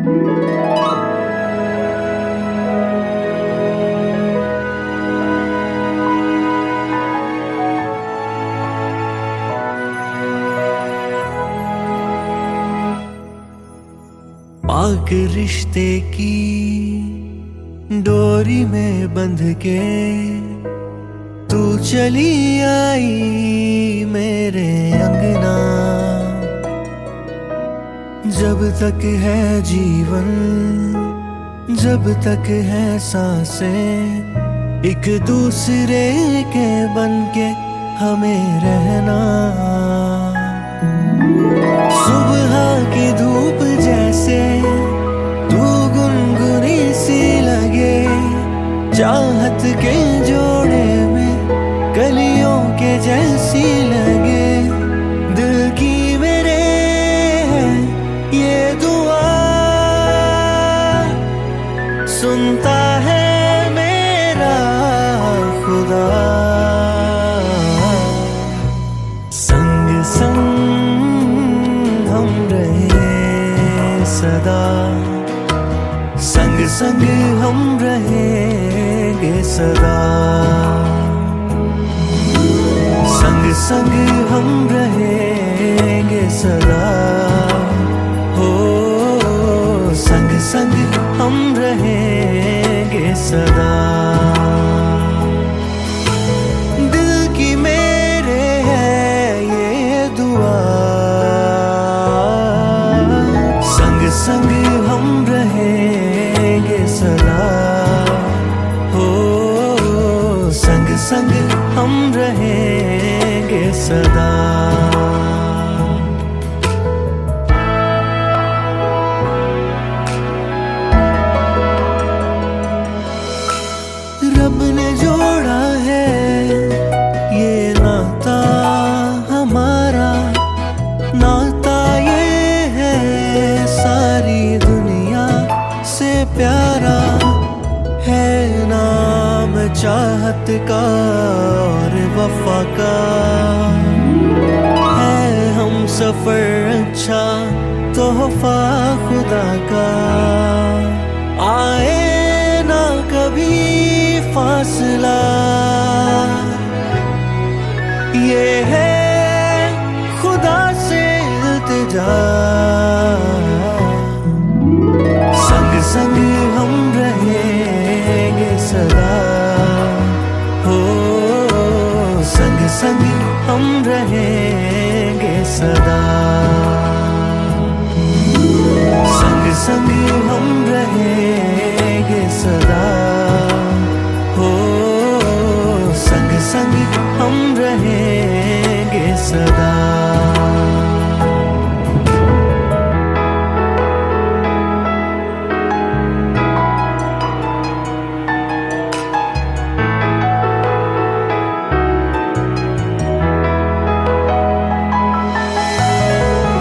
पाक रिश्ते की डोरी में बंध के तू चली आई मेरे अंगना। जब तक है जीवन, जब तक है सांसें, एक दूसरे के बनके हमें रहना। सुबह की धूप जैसे तू गुनगुनी सी लगे, चाहत के जोड़े में कलियों के जैसी लगे। दिल की मेरे है ये दुआ, सुनता है मेरा खुदा। संग संग हम रहे सदा, संग संग हम रहेंगे सदा। संग संग हम रहेंगे सदा, हो संग संग हम रहेंगे सदा। दिल की मेरे है ये दुआ, संग संग हम रहेंगे सदा, हो संग संग हम रहेंगे सदा। रब ने जोड़ा है ये नाता हमारा, नाता ये है सारी दुनिया से प्यारा। है नाम चाहत का और वफा का, है हम सफर अच्छा तोहफा खुदा का। आए ना कभी फासला, ये है खुदा से इल्तिजा। संग संग हम रहेंगे सदा, हो संग संग हम रहेंगे सदा। संग संग हम रहेंगे सदा, हो संग संग हम रहेंगे सदा।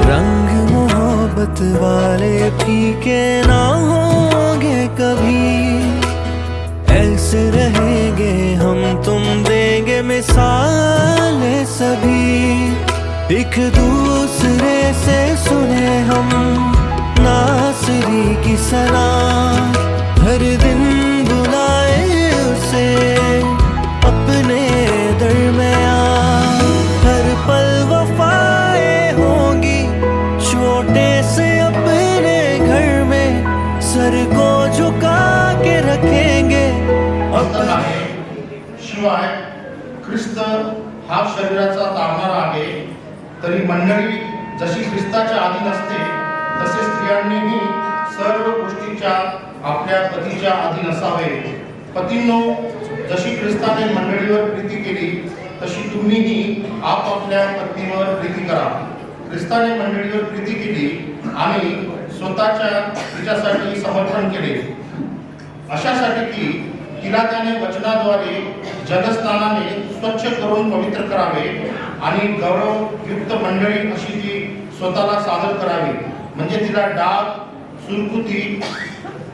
रंग मोहब्बत वाले फीके ना होंगे कभी, ऐसे रहेंगे हम तुम देंगे मिसालें सभी। एक दूसरे से सुने हम नासरी की सलाम, हर दिन बुलाए उसे अपने दरमियाँ। हर पल वफाएं होंगी छोटे से अपने घर में, सर को झुका के रखेंगे। शिवाय ख्रिस्त हा शरीराचा तारणारा आहे, तरी मंडळी जशी ख्रिस्ताच्या अधीन असते तसे स्त्रियांनीही सर्व गोष्टीच्या आपल्या पतीच्या अधीन असावे। पतींनो, जशी ख्रिस्ताने मंडळीवर प्रीती केली तशी तुम्हीही आपापल्या पत्नीवर प्रीती करा। ख्रिस्ताने मंडळीवर प्रीती केली आणि स्वतःच्या तिच्यासाठी समर्पण केले, अशासाठी की तिला त्याने वचनाद्वारे जलस्नानाने स्वच्छ करून पवित्र करावे आणि गौरवयुक्त मंडळी अशी ती स्वतःला सादर करावी। म्हणजे तिला डाग, सुरकुती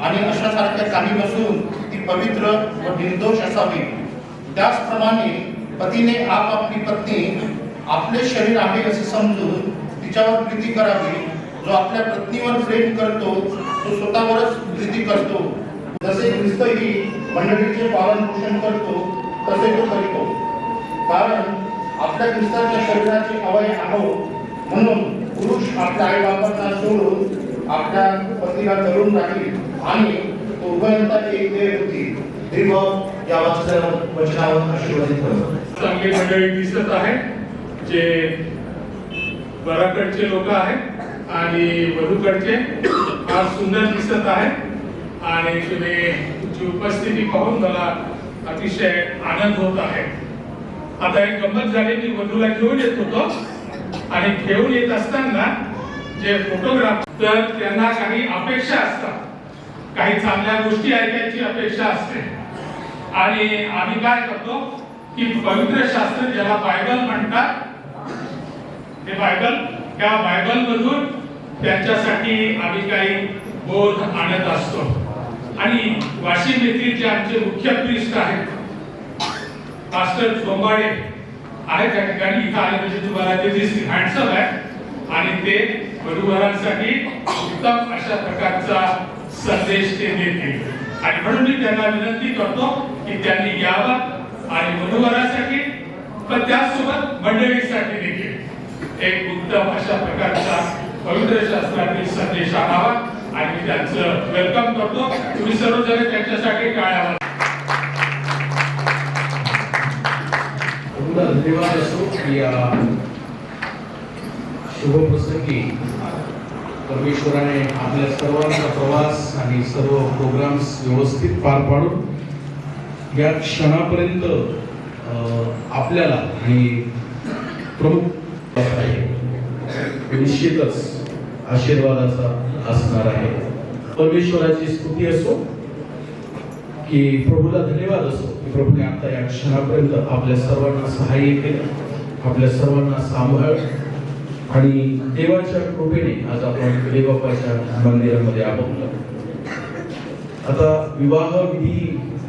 आणि अशासारख्या काही नसून ती पवित्र व निर्दोष असावी। त्याचप्रमाणे पतीने आपली पत्नी आपले शरीर आहे असे समजून तिच्यावर प्रीती करावी। जो आपल्या पत्नीवर प्रेम करतो तो तो स्वतःवरच प्रीती करतो. जसे ख्रिस्तही मंडळीचे पालन पोषण करतो तसे तो करीतो. कारण आपल्या ख्रिस्ताच्या शरीराचे अवयव आहोत, म्हणून पुरुष आपल्या आई बापांना सोडून आपल्या पतीला धरून राहील आणि तो उभयंता एक देह होती. देव या वचनावर आशीर्वादित करतो. चांगली मंडळी दिसत आहे, जे वराकडचे लोक आहेत आणि वधूकडचे फार सुंदर दिसत आहे आणि तुमची उपस्थिती पाहून मला अतिशय आनंद होत आहे. आता एक गंमत झाली, मी वधूला घेऊन येत होतो आणि घेऊन येत असताना जे फोटोग्राफर तर त्यांना काही अपेक्षा असतात, काही चांगल्या गोष्टी ऐकायची अपेक्षा असते आणि आम्ही काय करतो की पवित्र शास्त्र ज्याला बायबल म्हणतात, ते बायबल, त्या बायबल मधून त्यांच्यासाठी आम्ही काही बोध आणत असतो. आणि वाशिम येथील जे आमचे मुख्य प्रिस्ट आहेत मास्टर झोंबाडे आहेत, त्या ठिकाणी इथं आले म्हणजे तुम्हाला ते दिसतील, हँडसम आहे आणि ते वधूवरांसाठी उत्तम अशा प्रकारचा संदेश ते देतील. आणि म्हणून मी त्यांना विनंती करतो की त्यांनी यावं आणि वधूवरांसाठी पण त्याचसोबत मंडळीसाठी देखील एक उत्तम अशा प्रकारचा पवित्र शास्त्रातील संदेश आणावा आणि मी त्यांचं वेलकम करतो. तुम्ही सर्वजण त्यांच्यासाठी टाळ्या. धन्यवाद असो की या शुभप्रसंगी परमेश्वराने आपल्या सर्वांचा प्रवास आणि सर्व प्रोग्राम्स व्यवस्थित पार पाडून या क्षणापर्यंत आपल्याला आणि प्रमुख आहे निश्चितच आशीर्वादाचा असणार आहे. परमेश्वराची स्तुती असो की प्रभूला धन्यवाद असो की प्रभूने आता या क्षणापर्यंत आपल्या सर्वांना सहाय्य केलं, आपल्या सर्वांना सांभाळ आणि देवाच्या कृपेने आज आपण देवबापाच्या मंदिरामध्ये आहोत. आता विवाह विधी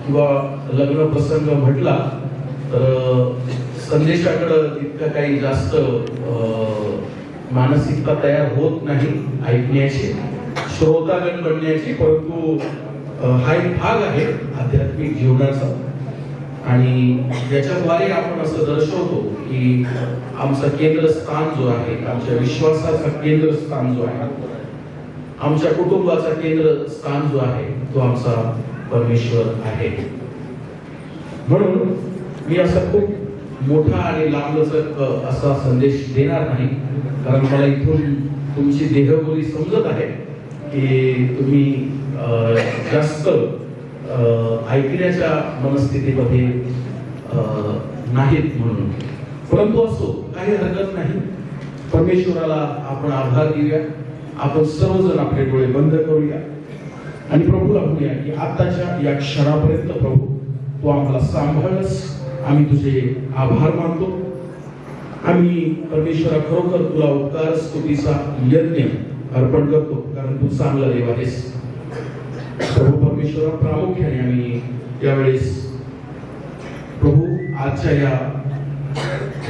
किंवा लग्न प्रसंग म्हटला तर संदेशाकडे तितकं काही जास्त मानसिकता तयार होत नाही ऐकण्याची, श्रोतागण बनण्याची, परंतु हा एक भाग आहे आध्यात्मिक जीवनाचा आणि याच्याद्वारे आपण असं दर्शवतो की आमचं केंद्रस्थान जो आहे, आमच्या विश्वासाचा केंद्रस्थान जो आहे, आमच्या कुटुंबाचा केंद्रस्थान जो आहे तो आमचा परमेश्वर आहे. म्हणून मी असा खूप मोठा आणि लांबलचक असा संदेश देणार नाही, कारण मला इथून तुमची देहबोली समजत आहे की तुम्ही जास्त ऐकण्याच्या मनस्थितीमध्ये नाहीत म्हणून. परंतु असो, काही हरकत नाही. परमेश्वराला आपण आभार देऊया. आपण सर्वजण आपले डोळे बंद करूया आणि प्रभूला म्हणूया की आताच्या या क्षणापर्यंत प्रभू तू आम्हाला सांभाळस, आम्ही तुझे आभार मानतो. आम्ही परमेश्वरा खरोखर तुला उपकार स्तुतीचा यज्ञ अर्पण करतो, कारण तू चांगला देव आहेस. प्रभू परमेश्वरा, प्रामुख्याने आम्ही यावेळेस प्रभू आजच्या या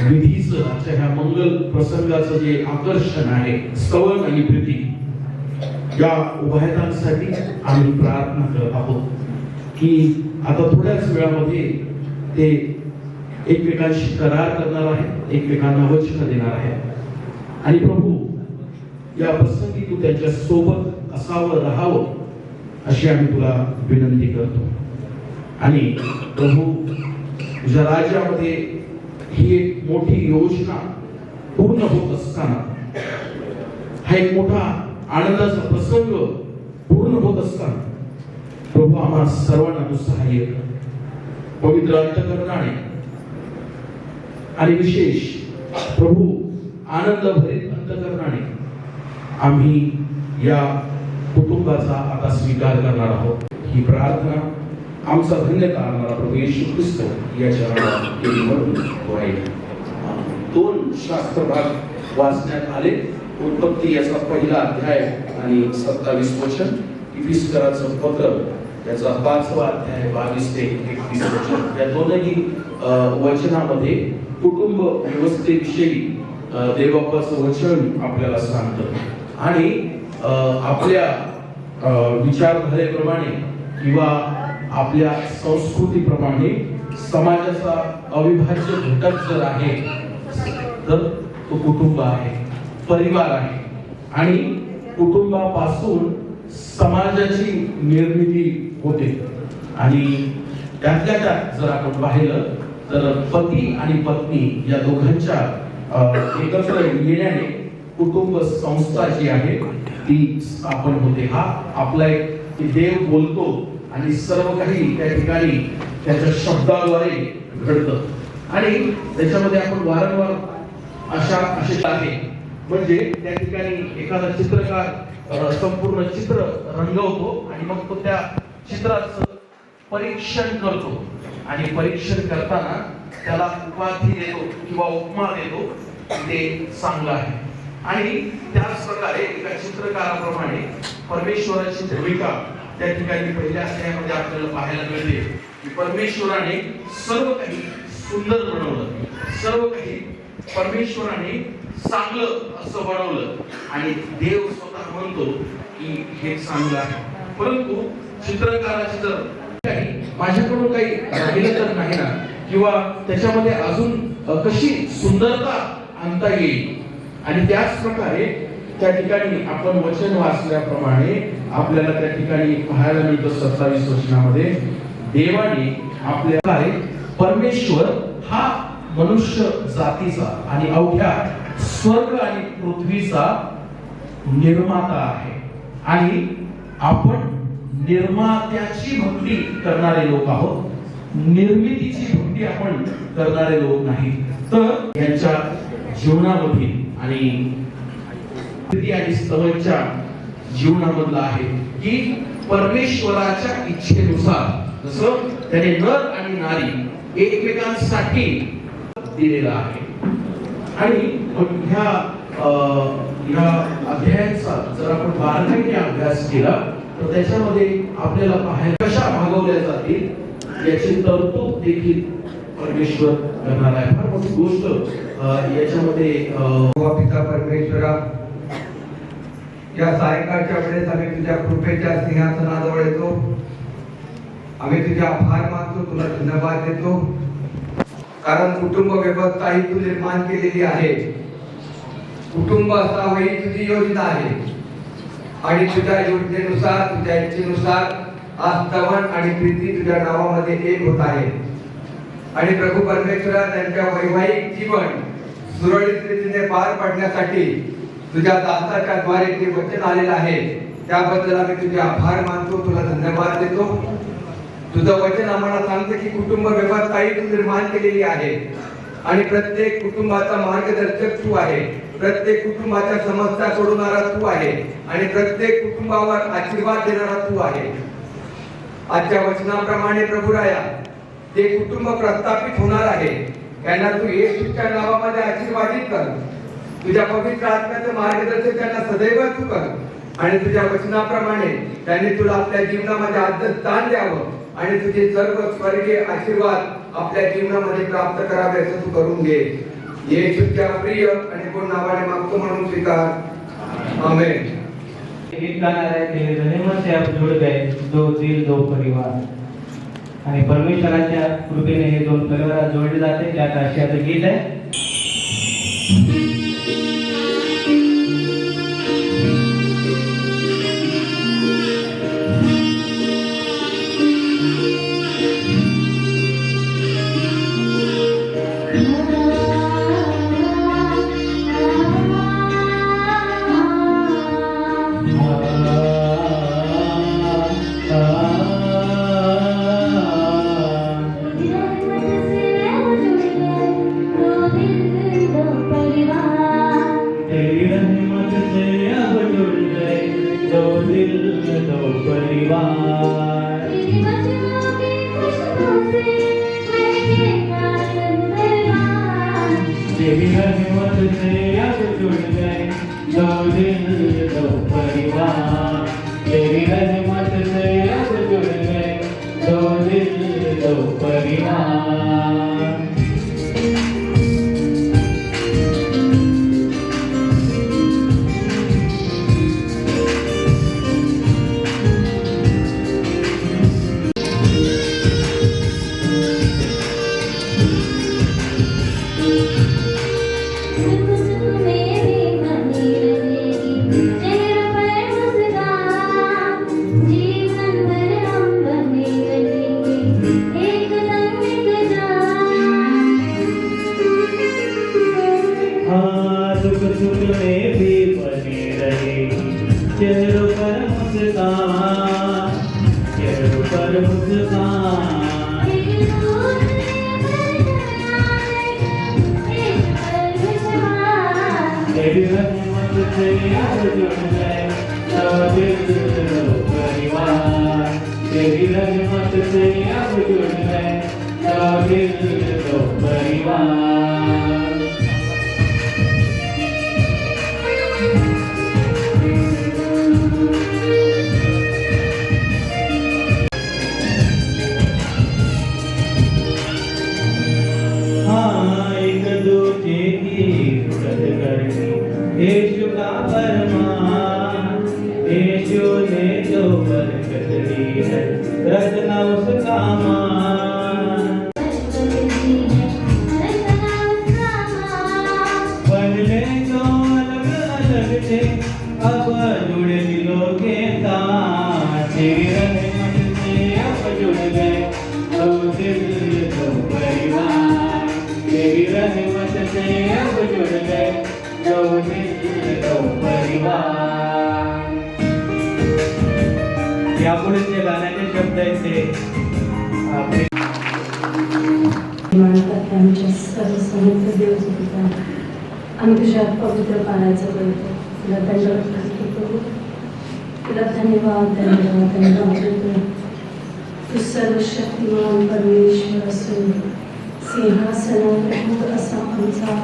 विधीचं, आजच्या ह्या मंगल प्रसंगाचं जे आकर्षण आहे, स्तवन आणि प्रीती, या उभयतांसाठी आम्ही प्रार्थना करत आहोत की आता थोड्याच वेळामध्ये ते एकमेकांशी करार करणार आहे, एकमेकांना वचन देणार आहे आणि प्रभू या प्रसंगी तू त्याच्या सोबत असावं, राहावं अशी आम्ही तुला विनंती करतो. आणि प्रभू तुझ्या राज्यामध्ये ही एक मोठी योजना पूर्ण होत असताना, हा एक मोठा आनंदाचा प्रसंग पूर्ण होत असताना प्रभू आम्हा सर्वांना तू सहाय्य कर. पवित्र अंतःकरणाने आणि विशेष प्रभू आनंदभरित अंतःकरणाने आम्ही या कुटुंबाचा आता स्वीकार करणार आहोत. ही प्रार्थना आमचा धन्यता आणणारा प्रभू येशू ख्रिस्त याच्या नावाने. 2 शास्त्रभाग वाचण्यात आले. उत्पत्ती याचा पहिला अध्याय आणि 27 वचन, इफिसकराचं पत्र याचा 5वा अध्याय 22 ते 31 वचन. या दोनही वचनामध्ये कुटुंब व्यवस्थेविषयी देवबापाचं वचन आपल्याला सांगतं आणि आपल्या विचारधारेप्रमाणे किंवा आपल्या संस्कृतीप्रमाणे समाजाचा अविभाज्य घटक जर आहे तर तो कुटुंब आहे, परिवार आहे. आणि कुटुंबापासून समाजाची निर्मिती होते. आणि त्यातल्या त्यात जर आपण पाहिलं तर पती आणि पत्नी या दोघांच्या एकत्र येण्याने कुटुंब संस्था जी आहे ती स्थापन होते. हा आपला एक देव बोलतो आणि सर्व काही त्या ठिकाणी त्याच्या शब्दाद्वारे घडतं. आणि त्याच्यामध्ये आपण वारंवार असे आहे म्हणजे त्या ठिकाणी एखादा चित्रकार संपूर्ण चित्र रंगवतो आणि मग तो त्या चित्राचं परीक्षण करतो आणि परीक्षण करताना त्याला उपाधी देतो किंवा उपमा देतो, ते चांगलं आहे. आणि त्याच प्रकारे एका चित्रकाराप्रमाणे परमेश्वराची भूमिका त्या ठिकाणी पहिल्या अध्यायामध्ये आपल्याला पाहायला मिळते की परमेश्वराने सर्व काही सुंदर बनवलं, सर्व काही परमेश्वराने चांगलं असं बनवलं आणि देव स्वतः म्हणतो की हे चांगलं आहे. परंतु चित्रकाराची जर माझ्याकडून काही राहिलं तर नाही ना, किंवा त्याच्यामध्ये अजून कशी सुंदरता आणता येईल. आणि त्याच प्रकारे त्या ठिकाणी आपण वचन वाचल्याप्रमाणे आपल्याला त्या ठिकाणी पाहायला मिळतं 27 वचनामध्ये देवाने आपल्या परमेश्वर हा मनुष्य जातीचा आणि अवघ्या स्वर्ग आणि पृथ्वीचा निर्माता आहे आणि आपण निर्मात्याची भक्ती करणारे लोक आहोत, निर्मितीची भक्ती आपण करणारे लोक नाही. तर यांच्या जीवनामध्ये आणि स्तवच्या जीवनामधला आहे की परमेश्वराच्या इच्छेनुसार जसं त्याने नर आणि नारी एकमेकांसाठी दिलेला आहे. आणि ह्या अध्यायांचा जर आपण बारकाईने अभ्यास केला तर त्याच्यामध्ये आपल्याला पाहायला कशा भागवल्या जातील याची तरतूद देखील परमेश्वर करणार आहे. फार मोठी गोष्ट याच्यामध्ये पिता परमेश्वरा, या सायंकाळच्या वेळेस आम्ही तुझ्या कृपेच्या सिंहासनाजवळ येतो. आम्ही तुझे आभार मानतो, तुला धन्यवाद देतो, कारण कुटुंब व्यवस्था ही तू निर्माण केलेली आहे. कुटुंब असावं ही तुझी योजना आहे आणि तुझ्या योजनेनुसार, तुझ्या इच्छेनुसार आज स्तवन आणि प्रीती तुझ्या नावामध्ये एक होत आहे. आणि प्रभू परमेश्वरा, त्यांच्या वैवाहिक जीवन सुरळीत रीतीने पार पाडण्यासाठी तुझ्या दासाच्या द्वारे ते वचन आलेलं आहे. त्याबद्दल आम्ही तुझे आभार मानतो, तुला धन्यवाद देतो. तुझं वचन आम्हाला सांगतं की कुटुंब व्यवस्था ही तू निर्माण केलेली आहे आणि प्रत्येक कुटुंबाचा मार्गदर्शक तू आहे, प्रत्येक कुटुंबाच्या समस्या सोडवणारा तू आहे आणि प्रत्येक कुटुंबावर आशीर्वाद देणारा तू आहे. आजच्या वचनाप्रमाणे प्रभू राया, ते कुटुंब प्रस्थापित होणार आहे त्यांना तू येशूच्या नावामध्ये आशीर्वादित कर. तुझ्या पवित्र आत्म्याचं मार्गदर्शन त्यांना सदैव तू कर आणि तुझ्या वचनाप्रमाणे त्यांनी तुला आपल्या जीवनामध्ये आदर स्थान द्यावं आणि तुझे सर्व स्वर्गीय आशीर्वाद आपल्या जीवनामध्ये प्राप्त करावे असं तू करून घे. येशूच्या प्रिय आणि कोण नावाने मागतो म्हणून स्वीकार. आमेन. गीत गाणार आहे ते गनिमत से अब जुड़ गए दो दिल दो परिवार. आणि परमेश्वराच्या कृपेने हे दोन परिवार जोडले जाते. त्यात आशियाचं गीत आहे. अद्भुत काम तेरी रहमत से अब जुड़ गए सब दिल दो परिवार तेरी रहमत से अब जुड़ गए सब दिल दो परिवार हाँ एक दूजे की मदद करनी यीशु का फरमान यीशु ने जो बरकत दी है रखना उसका मान बदले जो अलग अलग थे अब जुड़े दिलों के तार तेरी रहमत से अब जुड़ गए दो दिल दो परिवार तेरी रहमत से अब जुड़ गए दो दिल दो परिवार यापुढे जे गाण्याचे शब्द आहेत ते आपले म्हणतात आमच्या सर्वसमर्थ देवचे पिता आम्ही तुझ्या पवित्र पाण्याचं करतो तुला दंडवत करतो तुला धन्यवाद धन्यवाद धन्यवाद देतो तू सर्वशक्तिमान परमेश्वर असून सिंहासनावर असा आमचा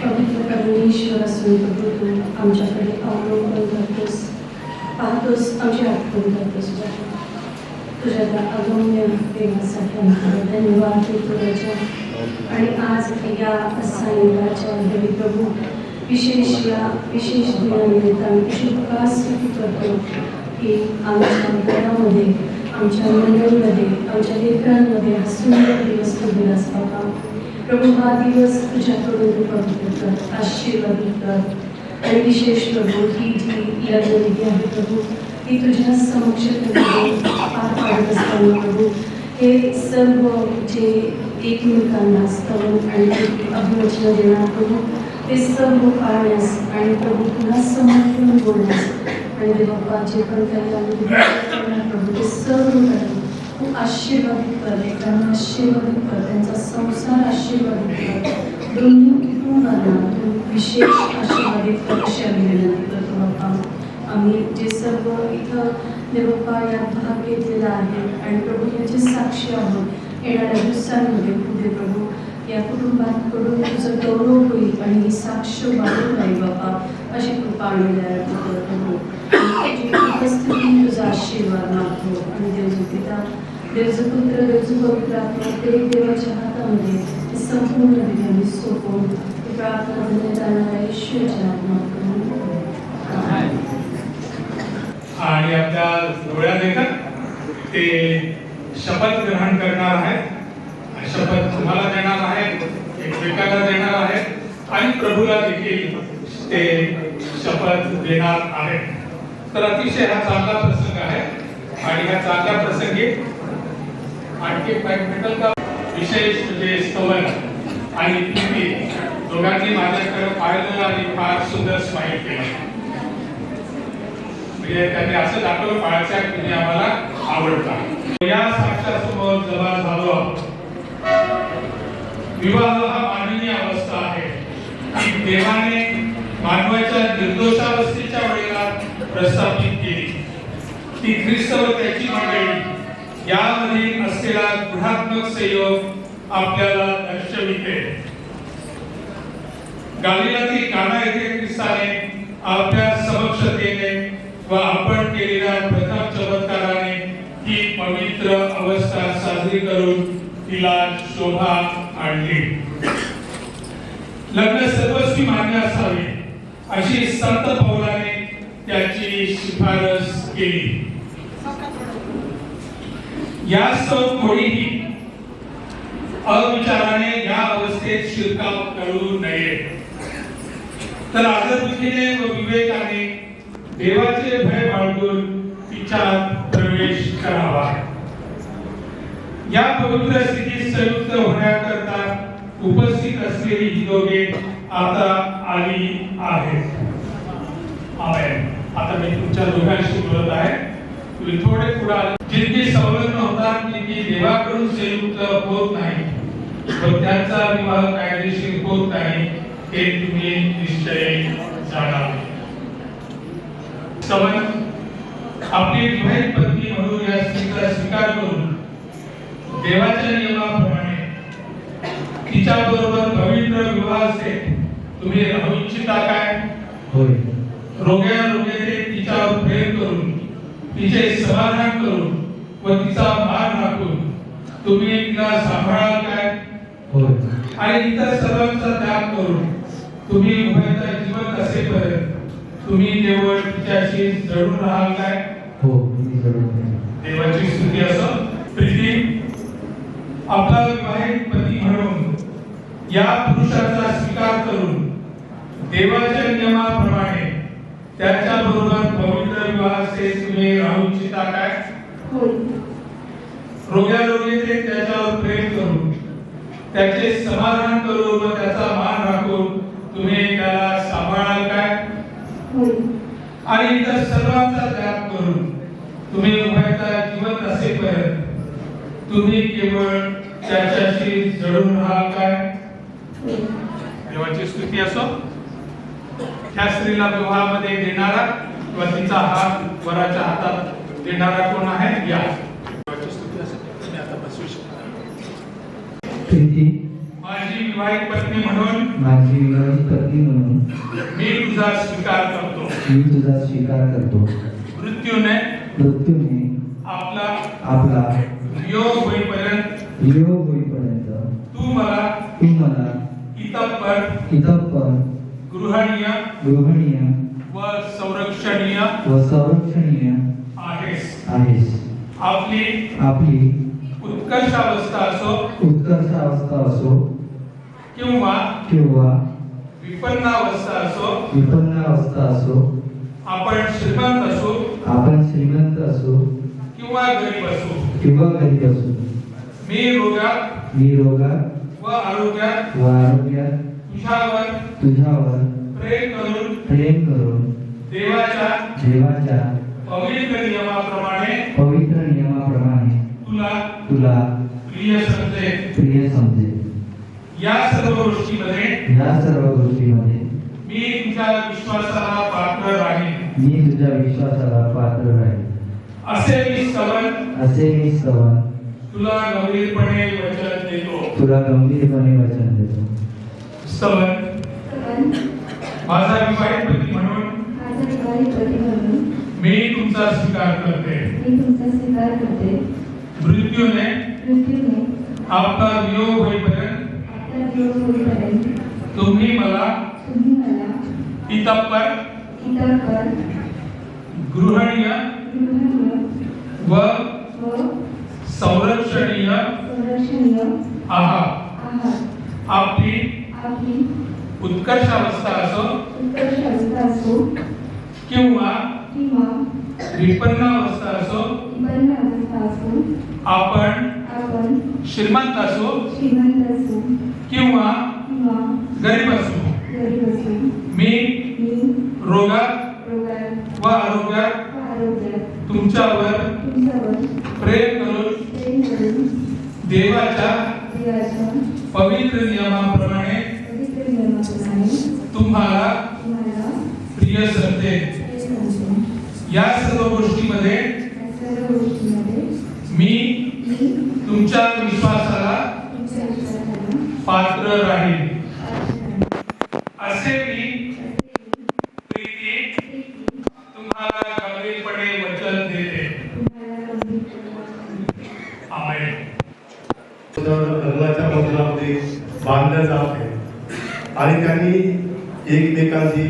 पवित्र परमेश्वर असून प्रभू तू आमच्याकडे अवलोकन करतोस पाहतोस आमची आठवण करतोस तुझ्या त्या अगम्य प्रेमासाठी आम्हाला धन्यवाद देतो राजा आणि आज या सायंकाळच्या देवी प्रभू विशेष दिनानिमित्त आम्ही शुभका स्तुती करतो की आमच्या घरामध्ये आमच्या मंडळीमध्ये आमच्या लेकरांमध्ये हा सुंदर दिवस तू दिलास बाबा प्रभू हा दिवस तुझ्याकडून तू पवित्र कर आशीर्वादित कर आणि विशेष प्रभू ही जी लग्नविधी आहे प्रभू ती तुझ्या समक्ष पार पाडत असताना प्रभू हे सर्व जे एकमेकांना स्तवन आणि अभिवचन देणार प्रभू ते सर्व पाळण्यास आणि प्रभू तुला समर्पण बोलण्यास आणि बाबा जे पण काही आम्ही प्रभू ते सर्व करून तू आशीर्वादित कर लेकरांना आशीर्वादित कर त्यांचा संसार आशीर्वादित कर दोन्ही कुटुंबांना तू विशेष आशीर्वादित कर अशी आम्ही विनंती करतो बाबा आम्ही जे सर्व इथं देवप्पा यात भाग घेतलेला आहे आणि प्रभू याचे साक्षी आहोत येणाऱ्या दिवसांमध्ये पुढे प्रभू या कुटुंबाकडून तुझं गौरव होईल आणि ही साक्ष वाढून राहील बाबा अशी कृपा आणि दया प्रभू तुझी उपस्थिती तुझा आशीर्वाद मागतो आणि देवजो पिता देवजो पुत्र देवजो पवित्र आत्मा ते देवाच्या हातामध्ये हे संपूर्ण दिले आम्ही सोपवून ही प्रार्थना दिली जाणाऱ्या ईश्वरच्या नावात आणि आपल्या डोळ्यात येतात ते शपथ ग्रहण करणार आहेत शपथ तुम्हाला देणार आहेत एकमेकाला देणार आहेत आणि प्रभूला देखील ते शपथ देणार आहेत तर अतिशय हा चांगला प्रसंग आहे आणि ह्या चांगल्या प्रसंगी आणखी एक भेटल का विशेष म्हणजे स्तवन आणि प्रीती दोघांनी माझ्याकडे पाहिलं आणि फार सुंदर स्माईल केलं त्यांनी असं दाखवलं बाळाच्या तुम्ही आम्हाला आवडता या साक्षासमोर जमा झालो विवाह हा माननीय अवस्था आहे की देवाने मानवाच्या निर्दोषावस्थेच्या वेळेला प्रस्थापित केली ती ख्रिस्त व त्याची मंडळी यामध्ये असलेला गुणात्मक संयोग आपल्याला दर्शविते गालिलातील काना येथे ख्रिस्ताने आपल्या समक्षतेने व आपण केलेल्या प्रथम चमत्काराने ही पवित्र अवस्था साजरी करून तिला शोभा आणली लग्न सर्वस्वी मान्य असावे अशी संत पौलाने त्याची शिफारस केली यास्तव कोणीही अविचाराने या अवस्थेत शिरकाव करू नये तर आदरबुद्धीने व विवेकाने देवाचे भय बाळगून तिच्यात प्रवेश करावा या पवित्र स्थितीत संयुक्त होण्याकरता उपस्थित असलेली ही दोघे आता आली आहेत आमेन आता मी तुमच्या दोघांशी बोलत आहे तुम्ही थोडे पुढे जितकी सवलत होतात तितकी देवाकडून संयुक्त होत नाही व त्यांचा विवाह कायदेशीर होत नाही हे तुम्ही निश्चय जाणावे. सवन आपली विवाहित पत्नी म्हणून या स्त्रीचा स्वीकार करून देवाच्या नियमाप्रमाणे तिच्या बरोबर पवित्र विवाहाचे तुम्ही राहू इच्छिता काय? होय. रोग्यारोग्याने तिच्यावर प्रेम करून तिचे समाधान करून व तिचा मान राखून तुम्ही तिला सांभाळाल काय? होय. आणि इतर सर्वांचा त्याग करून तुम्ही उभयता जिवंत असेपर्यंत तुम्ही केवळ तिच्याशी जडून राहाल काय? हो, मी जरूर करेन. देवाची स्तुती असो. प्रीती, आपला विवाहित पती म्हणून या पुरुषाचा स्वीकार करून देवाच्या नियमाप्रमाणे त्याच्या बरोबर पवित्र विवाहाचे तुम्ही राहू इच्छिता काय? होय. रोग्यारोग्याने त्याच्यावर प्रेम करून त्याचे समाधान करून व त्याचा मान राखून तुम्ही त्याला सांभाळाल काय? होय. आणि इतर सर्वांचा त्याग करून तुम्ही उभयता जिवंत असेपर्यंत तुम्ही केवळ त्याच्याशी जडून राहाल काय? होय. देवाची स्तुती असो. ह्या स्त्रीला विवाहामध्ये देणारा किंवा तिचा हात वराच्या हातात देणारा कोण आहे? या देवाची स्तुती असो. तुम्ही आता बसू शकता. प्रीती, माझी विवाहित पत्नी म्हणून माझी विवाहित पत्नी म्हणून मी तुझा स्वीकार करतो. मी तुझा स्वीकार करतो. मृत्यूने आपला आपला वियोग होईपर्यंत वियोग होईपर्यंत तू मला इतपर गृहणीय व संरक्षणीय आहेस. आपली उत्कर्षावस्था असो किंवा विपन्नावस्था असो, आपण श्रीमंत असो किंवा गरीब असो, मी रोगात व आरोग्यात तुझ्यावर प्रेम करून देवाच्या पवित्र नियमाप्रमाणे तुला प्रिय समजे. या सर्व गोष्टीमध्ये मी तुझ्या विश्वासाला पात्र राहीन. असे मी सवन तुला गंभीरपणे वचन देतो. सवन माझा विवाहित पती म्हणून मी तुमचा स्वीकार करते. मृत्यूने आपला वियोग होईपर्यंत तुम्ही मला इतपर गृहणीय व संरक्षणीय आहात. आपली उत्कर्षावस्था असो किंवा विपन्नावस्था असो, आपण श्रीमंत असो किंवा गरीब असो, मी रोगात व आरोग्यात तुमच्यावर प्रेम करून देवाच्या पवित्र नियमाप्रमाणे तुम्हाला प्रिय समजे. या सर्व गोष्टीमध्ये मी तुमच्या विश्वासाला पात्र राहील. असे मी प्रीती तुम्हाला गंभीरपणे वचन देते. आमेन. लग्नाच्या बंधनामध्ये बांधलं जात आहे आणि त्यांनी एकमेकांची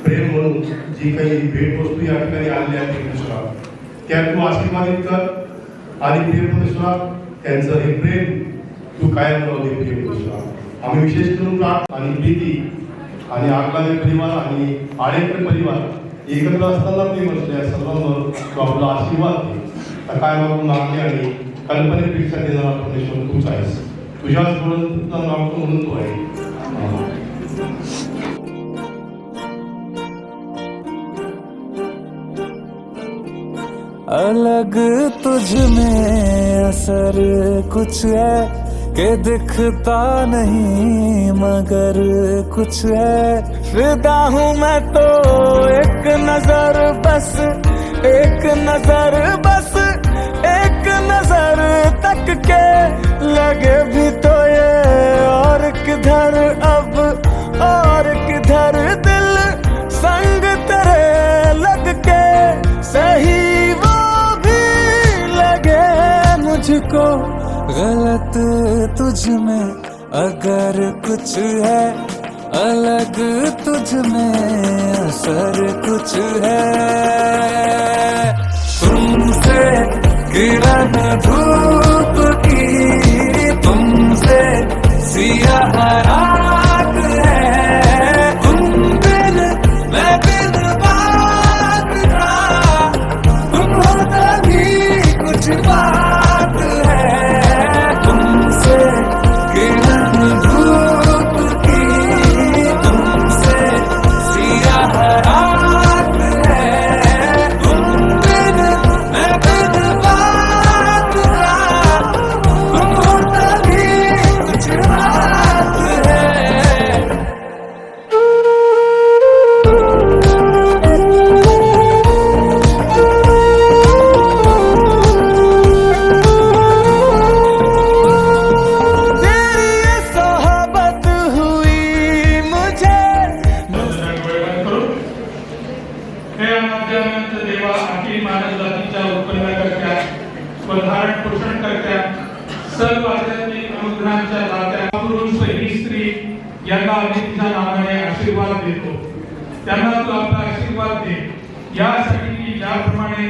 प्रेम म्हणून जी काही भेटवस्तू या ठिकाणी आणली आहे परमेश्वरा, त्या तू आशीर्वादित कर आणि परमेश्वरा त्यांचं हे प्रेम तू कायम राहू दे परमेश्वरा. आम्ही विशेष करून प्रार्थना आणि प्रीती आणि आगलावे परिवार आणि आडेकर परिवार एकत्र असताना प्रेम या सर्वांवर तू आपला आशीर्वाद दे. काय मागून मागणे आणि कल्पनेपेक्षा देणारा परमेश्वर तूच आहेस. तुझ्याच मागतो म्हणून तू आहे. अलग तुझ में असर कुछ है कि दिखता नहीं मगर कुछ है। फिदा हूँ मैं तो एक नजर बस, एक नजर बस, एक नजर तक के लगे भी तो ये और किधर अब और किधर दिल संग तेरे लग के सही वो भी लगे मुझको गलत तुझ में अगर कुछ है, अलग तुझ में असर कुछ है। तुमसे किरण धूप की, तुमसे सियाह रात है। तुम बिन मैं बिन बात का, तुम हो तभी कुछ बात है। तुमसे किरण धूप की, तुमसे सियाह रात है। तुम बिन मैं बिन बात का, तुम हो तभी कुछ बात है। तेरी ये सोहबत हुई मुझे हे अनंत देवा, अखिल मानव जातीच्या उत्पन्न करत्या व धारण पोषण करत्या सर्व आध्यात्मिक अनुग्रहांच्या दात्या पुरुष ही स्त्री यांना आम्ही तुझ्या नावाने आशीर्वाद देतो. त्यांना तू आपला आशीर्वाद दे, यासाठी की ज्याप्रमाणे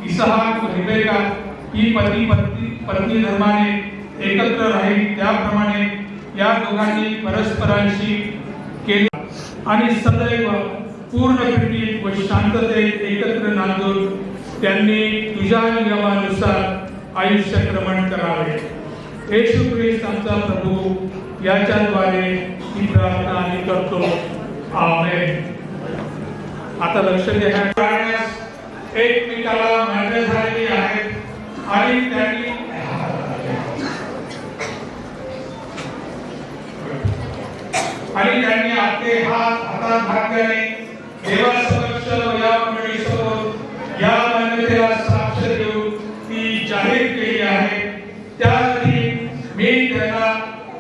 इसहाक व रिबेका ही पत्नी धर्माने एकत्र राहील, त्याप्रमाणे या दोघांनी परस्परांशी केले आणि सदैव पूर्ण प्रीती व शांततेत एकत्र नांदून त्यांनी तुझ्या नियमानुसार आयुष्य क्रमण करावे. येशू ख्रिस्त आमचा प्रभू याच्याद्वारे ही प्रार्थना आम्ही करतो. आमेन. आता लक्ष द्या, एकमेकाला मान्य झालेली आहेत आणि त्यांनी आपले हातात घातल्याने देवासमक्ष या मंडळीसमोर या मान्यतेला साक्ष देऊन ती जाहीर केली आहे. त्यासाठी मी त्यांना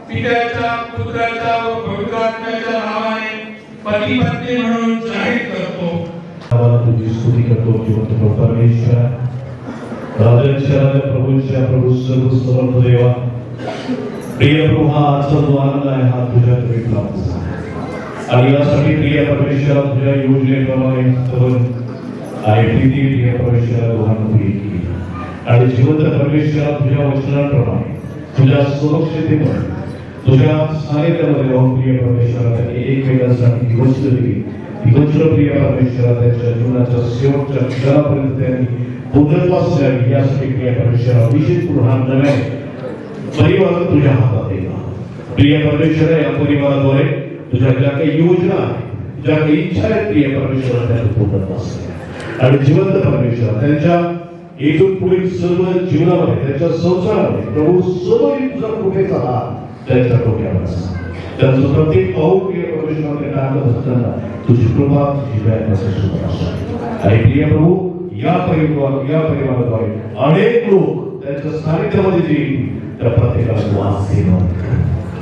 पित्याच्या, पुत्राच्या व पवित्रात्म्याच्या नावाने पती पत्नी म्हणून जाहीर करतो. तुझी स्तुती करतो जिवंत परमेश्वर, राजाच्या प्रभूच्या प्रभू सर्व समर्थ देवा. प्रिय प्रभू, हा आजचा जो आनंद आहे हा तुझ्या भेटला आणि यासाठी प्रिय परमेश्वरा तुझ्या योजनेप्रमाणे आणि प्रीती प्रिय परमेश्वरा दोघांमध्ये केली आणि जिवंत परमेश्वरा तुझ्या वचनाप्रमाणे तुझ्या सुरक्षितेमुळे तुझ्या सानिध्यामध्ये राहून प्रिय परमेश्वरा त्यांनी एकमेकांसाठी दिवस दिली. दिवस प्रिय परमेश्वरा त्यांच्या जीवनाच्या शेवटच्या क्षणापर्यंत त्यांनी पूर्णत्वास द्यावी यासाठी प्रिय परमेश्वरा विशेष पुन्हा नव्या परिवार तुझ्या हातात येणार. प्रिय परमेश्वरा, या परिवाराद्वारे तुझ्या ज्या काही योजना आहेत, ज्या काही इच्छा आहेत प्रिय परमेश्वरा त्यांना पूर्णत्वास द्या आणि जिवंत परमेश्वरा त्यांच्या इथून पुढील सर्व जीवनामध्ये, त्यांच्या संसारामध्ये प्रभू सर्व तुझा कृपेचा हात त्यांच्या डोक्यावर असा. त्यांचं प्रत्येक पाऊल प्रिय परमेश्वराने टाकत असताना तुझी कृपा, तुझी दया सुद्धा असा. आणि प्रिय प्रभू, या परिवाराद्वारे अनेक लोक त्यांच्या सानिध्यामध्ये येईल, त्या प्रत्येकाला तू आशीर्वाद कर.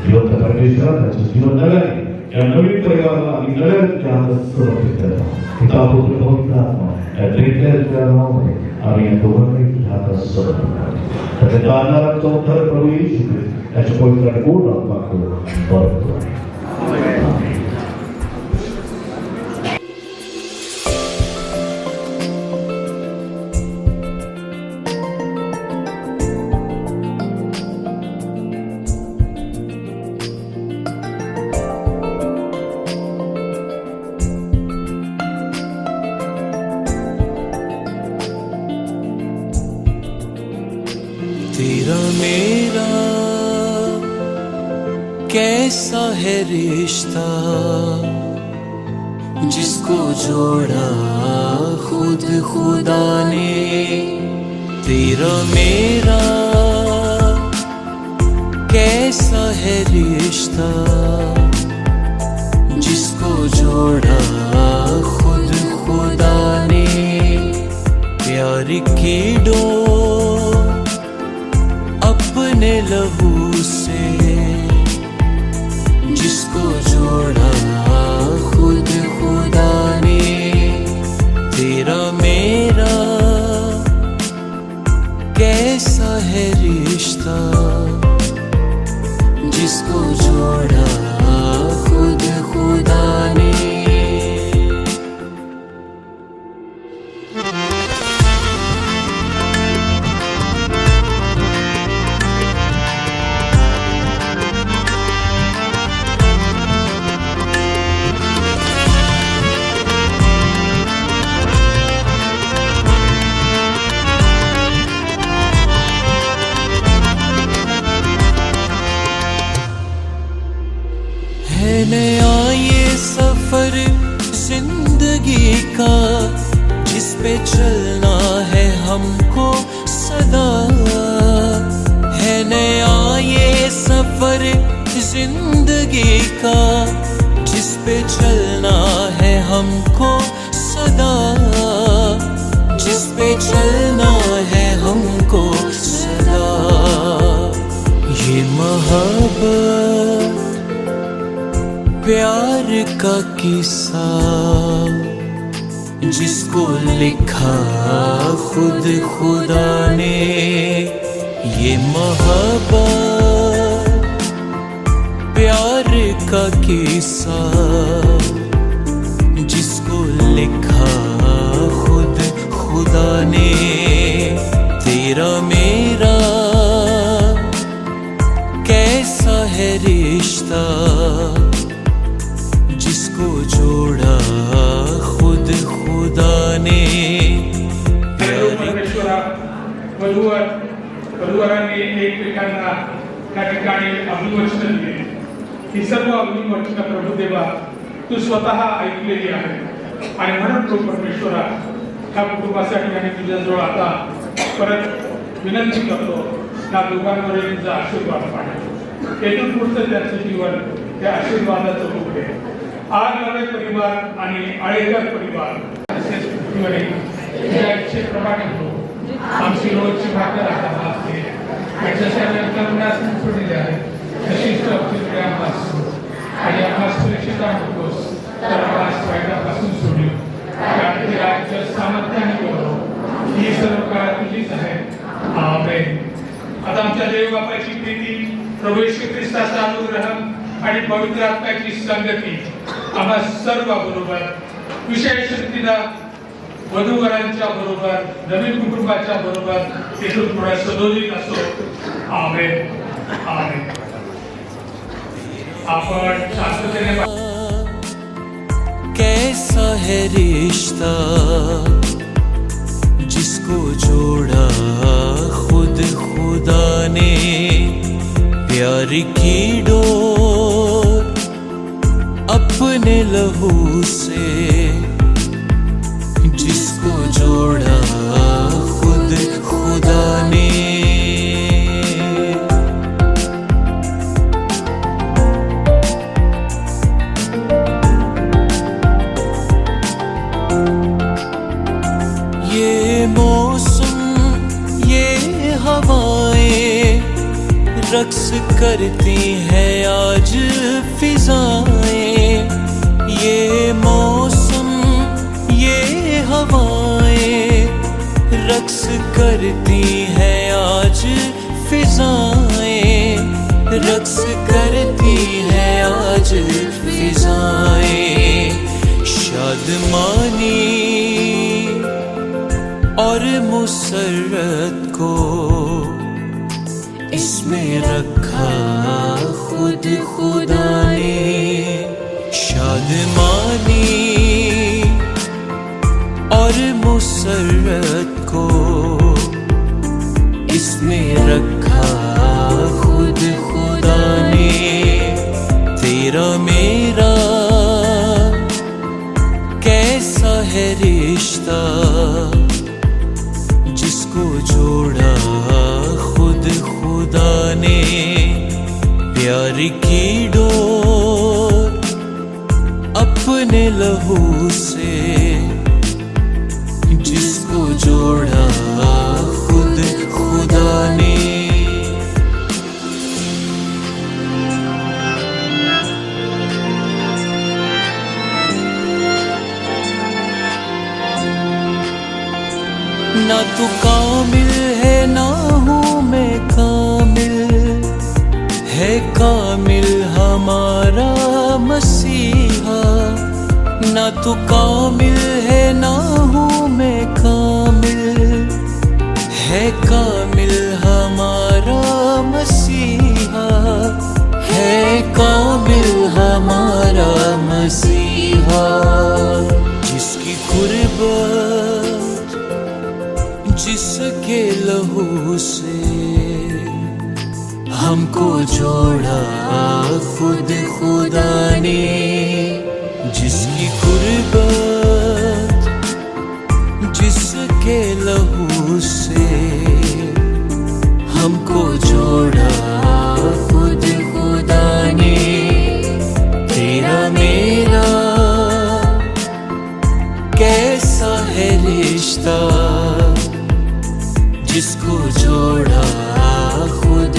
जिवंत परमेश्वरा त्यांचं जीवन नव्याने या नवीन परिवाराला आणि नव्या तुझ्या हातात समर्पित करतो. पिता, पुत्र, पवित्र आत्मा या त्रित्या नावामध्ये आम्ही या दोघांनाही तुझ्या हातात समर्पित करतो. त्याच्या आधाराचा उद्धार प्रभू येशू ख्रिस्त याच्या पवित्र आणि पूर्ण आत्मा करतो. तेरा मेरा कैसा है रिश्ता, जिसको जोड़ा खुद खुदा ने, तेरा मेरा कैसा है रिश्ता, जिसको जोड़ा खुद खुदा ने, प्यार की डोर अपने लहू से, जिसको जोड़ा खुद खुदा ने, तेरा मेरा कैसा है रिश्ता, जिसको जोड़ा खुद खुदा ने। है नया ये सफर जिंदगी का, जिस पे चलना है हमको सदा, है नया ये सफर जिंदगी का, जिस पे चलना है हमको सदा, जिस पे चलना है हमको सदा, ये मोहब्बत प्यार का किस्सा, जिसको लिखा खुद खुदा ने, ये मोहब्बत प्यार का किस्सा, जिसको लिखा खुद खुदा ने, तेरा मेरा कैसा है रिश्ता, जिसको जोड़ा खुद खुदा ने। परमेश्वरा, वधूवरांनी एकमेकांना त्या ठिकाणी अभिवचन दिले. ही सर्व अभिवचन प्रभुदेवा तू स्वतः ऐकलेली आहे आणि म्हणून तो परमेश्वरा ह्या कुटुंबासाठी आणि तुझ्याजवळ आता परत विनंती करतो, त्या दोघांवरील तुझा आशीर्वाद पाठव. येथून पुढचं त्यांचं जीवन त्या आशीर्वादाचं रूप आहे. आज नवे परिवार आणि आळेकर परिवार तसेच पृथ्वीवरील तुझ्या इच्छेप्रमाणे हो. आमची रोजची भाकर आता भासते आणि जशा करुणास सोडलेले आहे तशीच आपली आम्हास आणि आम्हास सुरक्षिता नकोस तर आम्हास वाईटापासून सोडू. कारण राज्य सामर्थ्याने गौरव ही सर्व काळ तुझीच आहे. आमेन. आता आमच्या देव बापाची प्रीती, प्रभू येशू ख्रिस्ताचा अनुग्रह आणि पवित्र आत्म्याची संगती आम्हा सर्व बरोबर विशेष रीतीने वधूवरांच्या बरोबर नवीन कुटुंबाच्या बरोबर येथून थोडा सदोदित असो. आमेन. आमेन. आपण शांततेने कैसा है रिश्ता, जिसको जोड़ा खुद खुदा ने, प्यार की डोर अपने लहू से, जिसको जोड़ा खुद खुदा ने. ये मौसम, ये हवाएं रक्स करती हैं आज फिजाएं. ये मौसम, ये हवाएं रक्स करती हैं आज फिजाएं, रक्स करती हैं आज फिजाएं. शादमानी और मुसर्रत को इसमें रखा खुद खुदा ने. शादमानी और मुसर्रत को इसमें रखा खुद खुदा ने. तेरा मेरा रिश्ता जिसको जोड़ा खुद खुदा ने, प्यार की डोर अपने लहू से जिसको जोड़ा खुद खुदा ने। ना तू कामिल है ना हूँ मैं कामिल, है कामिल हमारा मसीहा। ना तू कामिल है ना हूँ मैं कामिल, है कामिल हमारा मसीहा, है कामिल हमारा मसीहा। जिसकी कुर्बत जिसके लहू से हमको जोड़ा खुद खुदा ने, जिसकी कुर्बत जिसके लहू से हमको जोड़ा खुद खुदा ने। तेरा मेरा कैसा है रिश्ता जिसको जोड़ा खुद